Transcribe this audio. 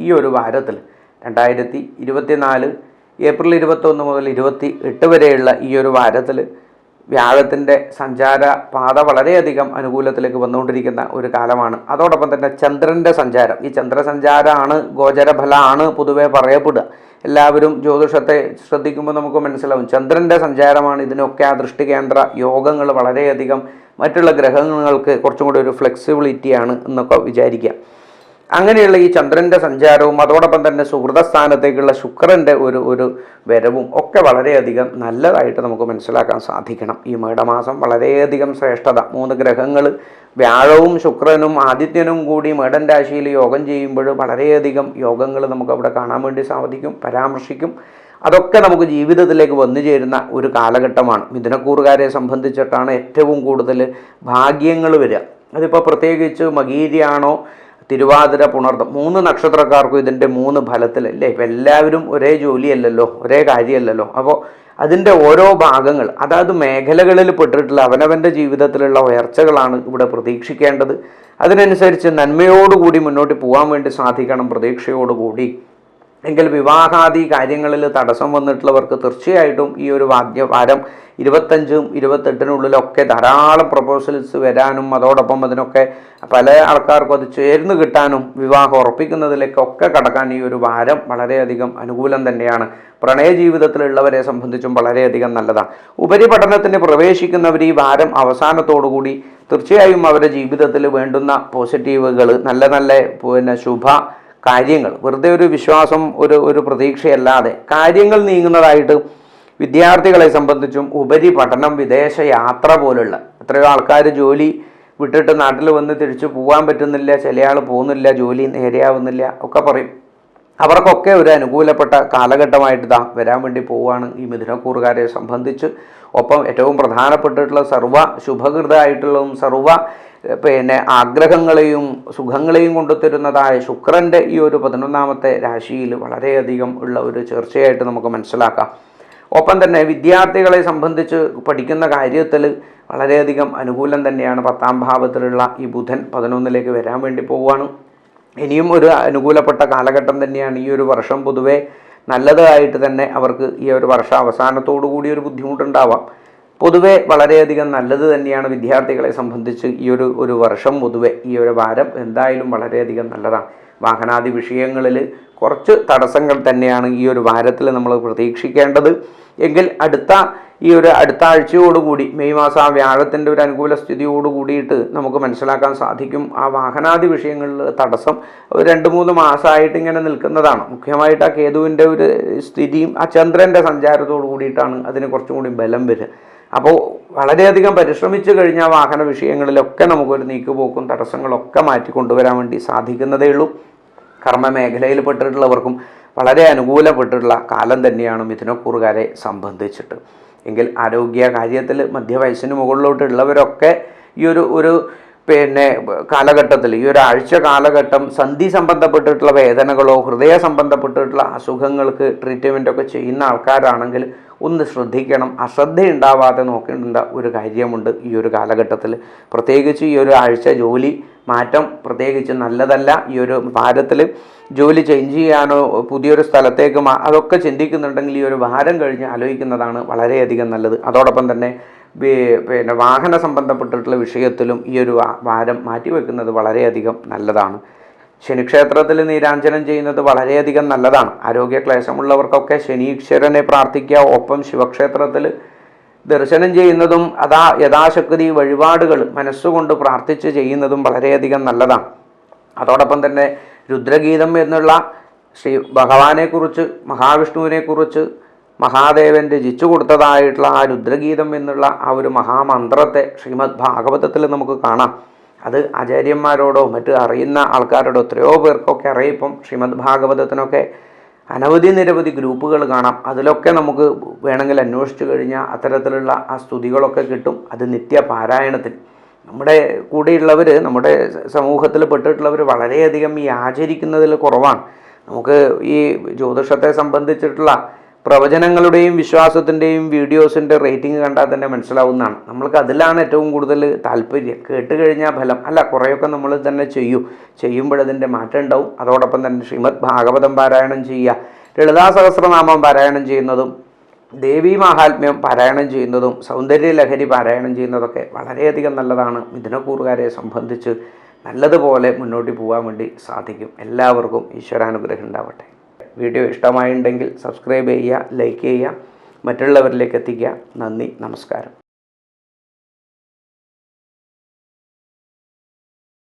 ഈ ഒരു വാരത്തിൽ 2024 ഏപ്രിൽ 21 മുതൽ 28 വരെയുള്ള ഈ ഒരു വാരത്തിൽ വ്യാഴത്തിൻ്റെ സഞ്ചാര പാത വളരെയധികം അനുകൂലത്തിലേക്ക് വന്നുകൊണ്ടിരിക്കുന്ന ഒരു കാലമാണ്. അതോടൊപ്പം തന്നെ ചന്ദ്രൻ്റെ സഞ്ചാരം, ഈ ചന്ദ്രസഞ്ചാരമാണ് ഗോചരഫലമാണ് പൊതുവെ പറയപ്പെടുക. എല്ലാവരും ജ്യോതിഷത്തെ ശ്രദ്ധിക്കുമ്പോൾ നമുക്ക് മനസ്സിലാവും ചന്ദ്രൻ്റെ സഞ്ചാരമാണ് ഇതിനൊക്കെ ആ ദൃഷ്ടികേന്ദ്ര യോഗങ്ങൾ വളരെയധികം മറ്റുള്ള ഗ്രഹങ്ങൾക്ക് കുറച്ചും കൂടി ഒരു ഫ്ലെക്സിബിലിറ്റിയാണ് എന്നൊക്കെ വിചാരിക്കുക. അങ്ങനെയുള്ള ഈ ചന്ദ്രൻ്റെ സഞ്ചാരവും അതോടൊപ്പം തന്നെ സുഹൃതസ്ഥാനത്തേക്കുള്ള ശുക്രൻ്റെ ഒരു വരവും ഒക്കെ വളരെയധികം നല്ലതായിട്ട് നമുക്ക് മനസ്സിലാക്കാൻ സാധിക്കണം. ഈ മേടമാസം വളരെയധികം ശ്രേഷ്ഠത, 3 ഗ്രഹങ്ങൾ വ്യാഴവും ശുക്രനും ആദിത്യനും കൂടി മേടൻ രാശിയിൽ യോഗം ചെയ്യുമ്പോൾ വളരെയധികം യോഗങ്ങൾ നമുക്ക് അവിടെ കാണാൻ വേണ്ടി സാധിക്കും, പരാമർശിക്കും. അതൊക്കെ നമുക്ക് ജീവിതത്തിലേക്ക് വന്നു ചേരുന്ന ഒരു കാലഘട്ടമാണ്. മിഥുനക്കൂറുകാരെ സംബന്ധിച്ചിട്ടാണ് ഏറ്റവും കൂടുതൽ ഭാഗ്യങ്ങൾ വരിക. അതിപ്പോൾ പ്രത്യേകിച്ച് മകീരിയാണോ തിരുവാതിര പുണർദം 3 നക്ഷത്രക്കാർക്കും ഇതിൻ്റെ 3 ഫലത്തിലല്ലേ. ഇപ്പം എല്ലാവരും ഒരേ ജോലിയല്ലല്ലോ, ഒരേ കാര്യമല്ലല്ലോ. അപ്പോൾ അതിൻ്റെ ഓരോ ഭാഗങ്ങൾ അതായത് മേഖലകളിൽ പെട്ടിട്ടുള്ള അവനവൻ്റെ ജീവിതത്തിലുള്ള ഉയർച്ചകളാണ് ഇവിടെ പ്രതീക്ഷിക്കേണ്ടത്. അതിനനുസരിച്ച് നന്മയോടുകൂടി മുന്നോട്ട് പോകാൻ വേണ്ടി സാധിക്കണം, പ്രതീക്ഷയോടുകൂടി. എങ്കിൽ വിവാഹാദി കാര്യങ്ങളിൽ തടസ്സം വന്നിട്ടുള്ളവർക്ക് തീർച്ചയായിട്ടും ഈ ഒരു വാരം 25ഉം 28-നുള്ളിലൊക്കെ ധാരാളം പ്രപ്പോസൽസ് വരാനും അതോടൊപ്പം അതിനൊക്കെ പല ആൾക്കാർക്കും അത് ചേർന്ന് കിട്ടാനും വിവാഹം ഉറപ്പിക്കുന്നതിലേക്കൊക്കെ കടക്കാൻ ഈ ഒരു വാരം വളരെയധികം അനുകൂലം തന്നെയാണ്. പ്രണയ ജീവിതത്തിലുള്ളവരെ സംബന്ധിച്ചും വളരെയധികം നല്ലതാണ്. ഉപരിപഠനത്തിന് പ്രവേശിക്കുന്നവർ ഈ വാരം അവസാനത്തോടുകൂടി തീർച്ചയായും അവരുടെ ജീവിതത്തിൽ വേണ്ടുന്ന പോസിറ്റീവുകൾ, നല്ല നല്ല ശുഭ കാര്യങ്ങൾ, വെറുതെ ഒരു വിശ്വാസം ഒരു പ്രതീക്ഷയല്ലാതെ കാര്യങ്ങൾ നീങ്ങുന്നതായിട്ട് വിദ്യാർത്ഥികളെ സംബന്ധിച്ചും ഉപരിപഠനം, വിദേശ യാത്ര പോലുള്ള എത്രയോ ആൾക്കാർ ജോലി വിട്ടിട്ട് നാട്ടിൽ വന്ന് തിരിച്ചു പോകാൻ പറ്റുന്നില്ല, ചില ആൾ പോകുന്നില്ല, ജോലി നേരെയാവുന്നില്ല ഒക്കെ പറയും. അവർക്കൊക്കെ ഒരു അനുകൂലപ്പെട്ട കാലഘട്ടമായിട്ട് വരാൻ വേണ്ടി പോവുകയാണ് ഈ മിഥുനക്കൂറുകാരെ സംബന്ധിച്ച്. ഒപ്പം ഏറ്റവും പ്രധാനപ്പെട്ടിട്ടുള്ള സർവ്വ ശുഭകൃതമായിട്ടുള്ളതും സർവ്വ ആഗ്രഹങ്ങളെയും സുഖങ്ങളെയും കൊണ്ടുതരുന്നതായ ശുക്രൻ്റെ ഈ ഒരു 11ാമത്തെ രാശിയിൽ വളരെയധികം ഉള്ള ഒരു ചർച്ചയായിട്ട് നമുക്ക് മനസ്സിലാക്കാം. ഒപ്പം തന്നെ വിദ്യാർത്ഥികളെ സംബന്ധിച്ച് പഠിക്കുന്ന കാര്യത്തിൽ വളരെയധികം അനുകൂലം തന്നെയാണ്. 10ാം ഭാവത്തിലുള്ള ഈ ബുധൻ 11ലേക്ക് വരാൻ വേണ്ടി പോവുകയാണ്. ഇനിയും ഒരു അനുകൂലപ്പെട്ട കാലഘട്ടം തന്നെയാണ്. ഈ ഒരു വർഷം പൊതുവെ നല്ലതായിട്ട് തന്നെ അവർക്ക് ഈ ഒരു വർഷ അവസാനത്തോടു കൂടി ഒരു ബുദ്ധിമുട്ടുണ്ടാവാം. പൊതുവെ വളരെയധികം നല്ലത് തന്നെയാണ് വിദ്യാർത്ഥികളെ സംബന്ധിച്ച് ഈ ഒരു വർഷം. പൊതുവെ ഈ ഒരു വാരം എന്തായാലും വളരെയധികം നല്ലതാണ്. വാഹനാദി വിഷയങ്ങളിൽ കുറച്ച് തടസ്സങ്ങൾ തന്നെയാണ് ഈ ഒരു വാരത്തിൽ നമ്മൾ പ്രതീക്ഷിക്കേണ്ടത്. എങ്കിൽ അടുത്ത ആഴ്ചയോടുകൂടി മെയ് മാസം ആ വ്യാഴത്തിൻ്റെ ഒരു അനുകൂല സ്ഥിതിയോട് കൂടിയിട്ട് നമുക്ക് മനസ്സിലാക്കാൻ സാധിക്കും ആ വാഹനാദി വിഷയങ്ങളിൽ തടസ്സം 2-3 മാസമായിട്ട് ഇങ്ങനെ നിൽക്കുന്നതാണ്. മുഖ്യമായിട്ട് ആ കേതുവിൻ്റെ ഒരു സ്ഥിതിയും ആ ചന്ദ്രൻ്റെ സഞ്ചാരത്തോടു കൂടിയിട്ടാണ് അതിന് കുറച്ചും കൂടി ബലം വരിക. അപ്പോൾ വളരെയധികം പരിശ്രമിച്ചു കഴിഞ്ഞാൽ വാഹന വിഷയങ്ങളിലൊക്കെ നമുക്കൊരു നീക്കുപോക്കും തടസ്സങ്ങളൊക്കെ മാറ്റിക്കൊണ്ടുവരാൻ വേണ്ടി സാധിക്കുന്നതേ ഉള്ളൂ. കർമ്മ മേഖലയിൽ പെട്ടിട്ടുള്ളവർക്കും വളരെ അനുകൂലപ്പെട്ടിട്ടുള്ള കാലം തന്നെയാണ് മിഥുനക്കൂറുകാരെ സംബന്ധിച്ചിട്ട്. എങ്കിൽ ആരോഗ്യ കാര്യത്തിൽ മധ്യവയസ്സിന് മുകളിലോട്ടുള്ളവരൊക്കെ ഈ ഒരു കാലഘട്ടത്തിൽ ഈ ഒരാഴ്ച കാലഘട്ടം സന്ധി സംബന്ധപ്പെട്ടിട്ടുള്ള വേദനകളോ ഹൃദയ സംബന്ധപ്പെട്ടിട്ടുള്ള അസുഖങ്ങൾക്ക് ട്രീറ്റ്മെൻറ്റൊക്കെ ചെയ്യുന്ന ആൾക്കാരാണെങ്കിൽ ഒന്ന് ശ്രദ്ധിക്കണം. അശ്രദ്ധയുണ്ടാവാതെ നോക്കേണ്ട ഒരു കാര്യമുണ്ട് ഈ ഒരു കാലഘട്ടത്തിൽ. പ്രത്യേകിച്ച് ഈ ഒരു ആഴ്ച ജോലി മാറ്റം പ്രത്യേകിച്ച് നല്ലതല്ല. ഈ ഒരു വാരത്തിൽ ജോലി ചേഞ്ച് ചെയ്യാനോ പുതിയൊരു സ്ഥലത്തേക്ക് അതൊക്കെ ചിന്തിക്കുന്നുണ്ടെങ്കിൽ ഈ ഒരു വാരം കഴിഞ്ഞ് ആലോചിക്കുന്നതാണ് വളരെയധികം നല്ലത്. അതോടൊപ്പം തന്നെ വാഹന സംബന്ധപ്പെട്ടിട്ടുള്ള വിഷയത്തിലും ഈ ഒരു വാരം മാറ്റിവെക്കുന്നത് വളരെയധികം നല്ലതാണ്. ശനിക്ഷേത്രത്തിൽ നീരാഞ്ജനം ചെയ്യുന്നത് വളരെയധികം നല്ലതാണ്. ആരോഗ്യക്ലേശമുള്ളവർക്കൊക്കെ ശനീശ്വരനെ പ്രാർത്ഥിക്കുക. ഒപ്പം ശിവക്ഷേത്രത്തിൽ ദർശനം ചെയ്യുന്നതും യഥാശക്തി വഴിപാടുകൾ മനസ്സുകൊണ്ട് പ്രാർത്ഥിച്ച് ചെയ്യുന്നതും വളരെയധികം നല്ലതാണ്. അതോടൊപ്പം തന്നെ രുദ്രഗീതം എന്നുള്ള ശ്രീ ഭഗവാനെക്കുറിച്ച് മഹാവിഷ്ണുവിനെക്കുറിച്ച് മഹാദേവൻ രചിച്ചു കൊടുത്തതായിട്ടുള്ള ആ രുദ്രഗീതം എന്നുള്ള ആ ഒരു മഹാമന്ത്രത്തെ ശ്രീമദ് ഭാഗവതത്തിൽ നമുക്ക് കാണാം. അത് ആചാര്യന്മാരോടോ മറ്റ് അറിയുന്ന ആൾക്കാരോടോ എത്രയോ പേർക്കൊക്കെ അറിയിപ്പം ശ്രീമദ് ഭാഗവതത്തിനൊക്കെ നിരവധി ഗ്രൂപ്പുകൾ കാണാം. അതിലൊക്കെ നമുക്ക് വേണമെങ്കിൽ അന്വേഷിച്ചു കഴിഞ്ഞാൽ അത്തരത്തിലുള്ള ആ സ്തുതികളൊക്കെ കിട്ടും. അത് നിത്യപാരായണത്തിന് നമ്മുടെ കൂടെയുള്ളവർ നമ്മുടെ സമൂഹത്തിൽ പെട്ടിട്ടുള്ളവർ വളരെയധികം ഈ ആചരിക്കുന്നതിൽ കുറവാണ്. നമുക്ക് ഈ ജ്യോതിഷത്തെ സംബന്ധിച്ചിട്ടുള്ള പ്രവചനങ്ങളുടെയും വിശ്വാസത്തിൻ്റെയും വീഡിയോസിൻ്റെ റേറ്റിംഗ് കണ്ടാൽ തന്നെ മനസ്സിലാവുന്നതാണ്. നമ്മൾക്ക് അതിലാണ് ഏറ്റവും കൂടുതൽ താല്പര്യം. കേട്ട് കഴിഞ്ഞാൽ ഫലം അല്ല, കുറേയൊക്കെ നമ്മൾ തന്നെ ചെയ്യുമ്പോഴതിൻ്റെ മാറ്റം ഉണ്ടാവും. അതോടൊപ്പം തന്നെ ശ്രീമദ് ഭാഗവതം പാരായണം ചെയ്യുക, ലളിതാ സഹസ്രനാമം പാരായണം ചെയ്യുന്നതും ദേവീ മാഹാത്മ്യം പാരായണം ചെയ്യുന്നതും സൗന്ദര്യ ലഹരി പാരായണം ചെയ്യുന്നതൊക്കെ വളരെയധികം നല്ലതാണ്. മിഥുനക്കൂറുകാരെ സംബന്ധിച്ച് നല്ലതുപോലെ മുന്നോട്ട് പോകാൻ വേണ്ടി സാധിക്കും. എല്ലാവർക്കും ഈശ്വരാനുഗ്രഹം ഉണ്ടാവട്ടെ. വീഡിയോ ഇഷ്ടമായിട്ടുണ്ടെങ്കിൽ സബ്സ്ക്രൈബ് ചെയ്യുക, ലൈക്ക് ചെയ്യുക, മറ്റുള്ളവരിലേക്ക് എത്തിക്കുക. നന്ദി, നമസ്കാരം.